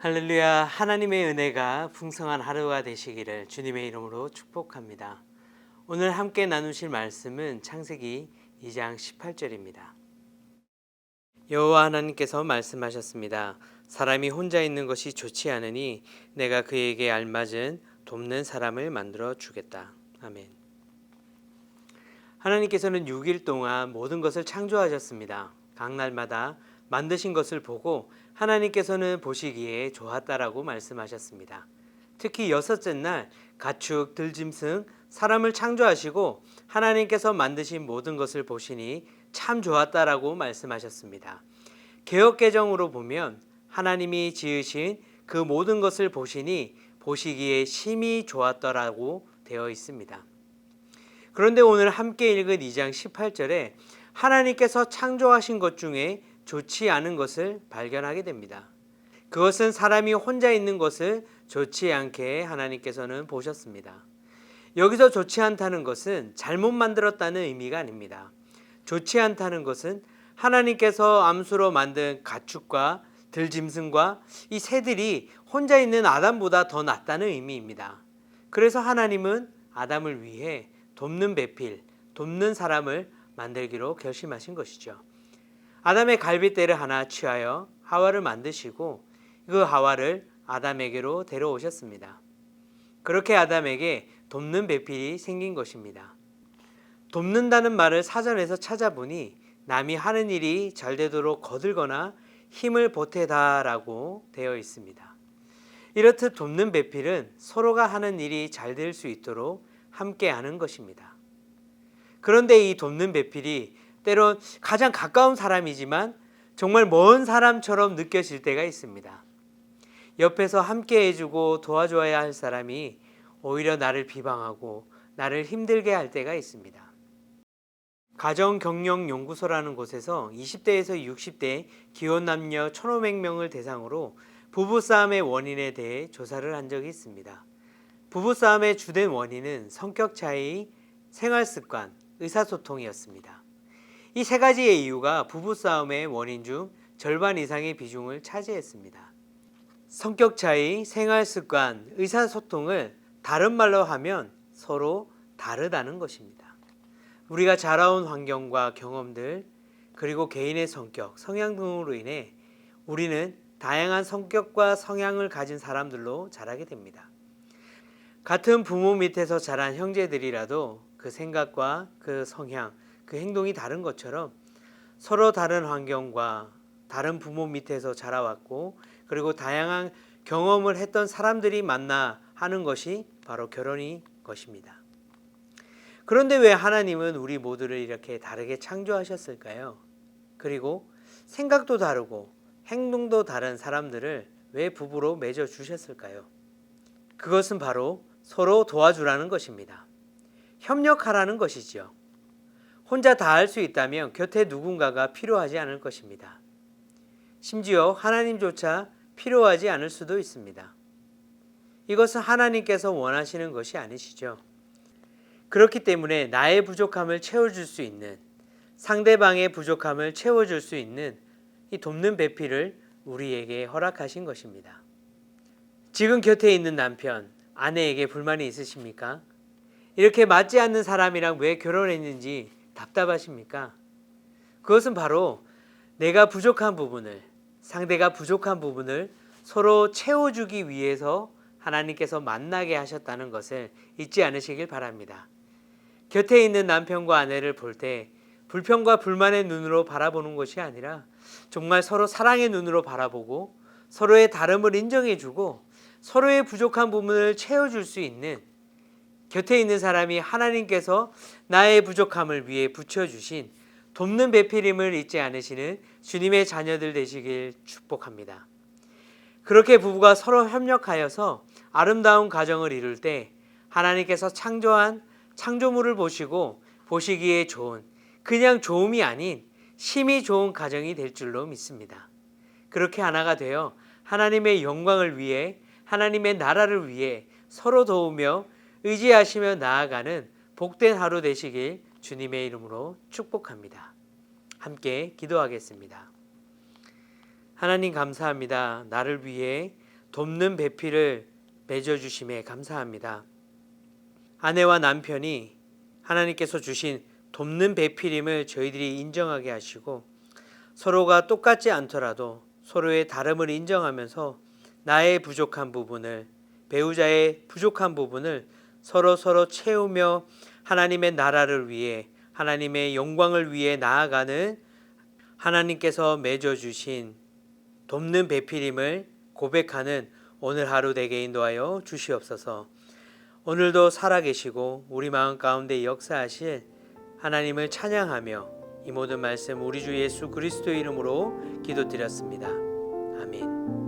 할렐루야. 하나님의 은혜가 풍성한 하루가 되시기를 주님의 이름으로 축복합니다. 오늘 함께 나누실 말씀은 창세기 2장 18절입니다. 여호와 하나님께서 말씀하셨습니다. 사람이 혼자 있는 것이 좋지 않으니 내가 그에게 알맞은 돕는 사람을 만들어 주겠다. 아멘. 하나님께서는 6일 동안 모든 것을 창조하셨습니다. 각 날마다 만드신 것을 보고 하나님께서는 보시기에 좋았다라고 말씀하셨습니다. 특히 여섯째 날 가축, 들짐승, 사람을 창조하시고 하나님께서 만드신 모든 것을 보시니 참 좋았다라고 말씀하셨습니다. 개역개정으로 보면 하나님이 지으신 그 모든 것을 보시니 보시기에 심히 좋았더라고 되어 있습니다. 그런데 오늘 함께 읽은 2장 18절에 하나님께서 창조하신 것 중에 좋지 않은 것을 발견하게 됩니다. 그것은 사람이 혼자 있는 것을 좋지 않게 하나님께서는 보셨습니다. 여기서 좋지 않다는 것은 잘못 만들었다는 의미가 아닙니다. 좋지 않다는 것은 하나님께서 암수로 만든 가축과 들짐승과 이 새들이 혼자 있는 아담보다 더 낫다는 의미입니다. 그래서 하나님은 아담을 위해 돕는 배필, 돕는 사람을 만들기로 결심하신 것이죠. 아담의 갈빗대를 하나 취하여 하와를 만드시고 그 하와를 아담에게로 데려오셨습니다. 그렇게 아담에게 돕는 배필이 생긴 것입니다. 돕는다는 말을 사전에서 찾아보니 남이 하는 일이 잘 되도록 거들거나 힘을 보태다라고 되어 있습니다. 이렇듯 돕는 배필은 서로가 하는 일이 잘 될 수 있도록 함께 하는 것입니다. 그런데 이 돕는 배필이 때론 가장 가까운 사람이지만 정말 먼 사람처럼 느껴질 때가 있습니다. 옆에서 함께 해주고 도와줘야 할 사람이 오히려 나를 비방하고 나를 힘들게 할 때가 있습니다. 가정경영연구소라는 곳에서 20대에서 60대 기혼 남녀 1,500명을 대상으로 부부싸움의 원인에 대해 조사를 한 적이 있습니다. 부부싸움의 주된 원인은 성격 차이, 생활습관, 의사소통이었습니다. 이 세 가지의 이유가 부부싸움의 원인 중 절반 이상의 비중을 차지했습니다. 성격 차이, 생활습관, 의사소통을 다른 말로 하면 서로 다르다는 것입니다. 우리가 자라온 환경과 경험들, 그리고 개인의 성격, 성향 등으로 인해 우리는 다양한 성격과 성향을 가진 사람들로 자라게 됩니다. 같은 부모 밑에서 자란 형제들이라도 그 생각과 그 성향, 그 행동이 다른 것처럼 서로 다른 환경과 다른 부모 밑에서 자라왔고 그리고 다양한 경험을 했던 사람들이 만나 하는 것이 바로 결혼인 것입니다. 그런데 왜 하나님은 우리 모두를 이렇게 다르게 창조하셨을까요? 그리고 생각도 다르고 행동도 다른 사람들을 왜 부부로 맺어 주셨을까요? 그것은 바로 서로 도와주라는 것입니다. 협력하라는 것이지요. 혼자 다 할 수 있다면 곁에 누군가가 필요하지 않을 것입니다. 심지어 하나님조차 필요하지 않을 수도 있습니다. 이것은 하나님께서 원하시는 것이 아니시죠. 그렇기 때문에 나의 부족함을 채워줄 수 있는, 상대방의 부족함을 채워줄 수 있는 이 돕는 배필을 우리에게 허락하신 것입니다. 지금 곁에 있는 남편, 아내에게 불만이 있으십니까? 이렇게 맞지 않는 사람이랑 왜 결혼했는지 답답하십니까? 그것은 바로 내가 부족한 부분을, 상대가 부족한 부분을 서로 채워주기 위해서 하나님께서 만나게 하셨다는 것을 잊지 않으시길 바랍니다. 곁에 있는 남편과 아내를 볼 때 불평과 불만의 눈으로 바라보는 것이 아니라 정말 서로 사랑의 눈으로 바라보고 서로의 다름을 인정해주고 서로의 부족한 부분을 채워줄 수 있는, 곁에 있는 사람이 하나님께서 나의 부족함을 위해 붙여주신 돕는 배필임을 잊지 않으시는 주님의 자녀들 되시길 축복합니다. 그렇게 부부가 서로 협력하여서 아름다운 가정을 이룰 때 하나님께서 창조한 창조물을 보시고 보시기에 좋은, 그냥 좋음이 아닌 심히 좋은 가정이 될 줄로 믿습니다. 그렇게 하나가 되어 하나님의 영광을 위해, 하나님의 나라를 위해 서로 도우며 의지하시며 나아가는 복된 하루 되시길 주님의 이름으로 축복합니다. 함께 기도하겠습니다. 하나님 감사합니다. 나를 위해 돕는 배필을 맺어주심에 감사합니다. 아내와 남편이 하나님께서 주신 돕는 배필임을 저희들이 인정하게 하시고 서로가 똑같지 않더라도 서로의 다름을 인정하면서 나의 부족한 부분을, 배우자의 부족한 부분을 서로 채우며 하나님의 나라를 위해, 하나님의 영광을 위해 나아가는 하나님께서 맺어주신 돕는 배필임을 고백하는 오늘 하루 되게 인도하여 주시옵소서. 오늘도 살아계시고 우리 마음 가운데 역사하실 하나님을 찬양하며 이 모든 말씀 우리 주 예수 그리스도의 이름으로 기도드렸습니다. 아멘.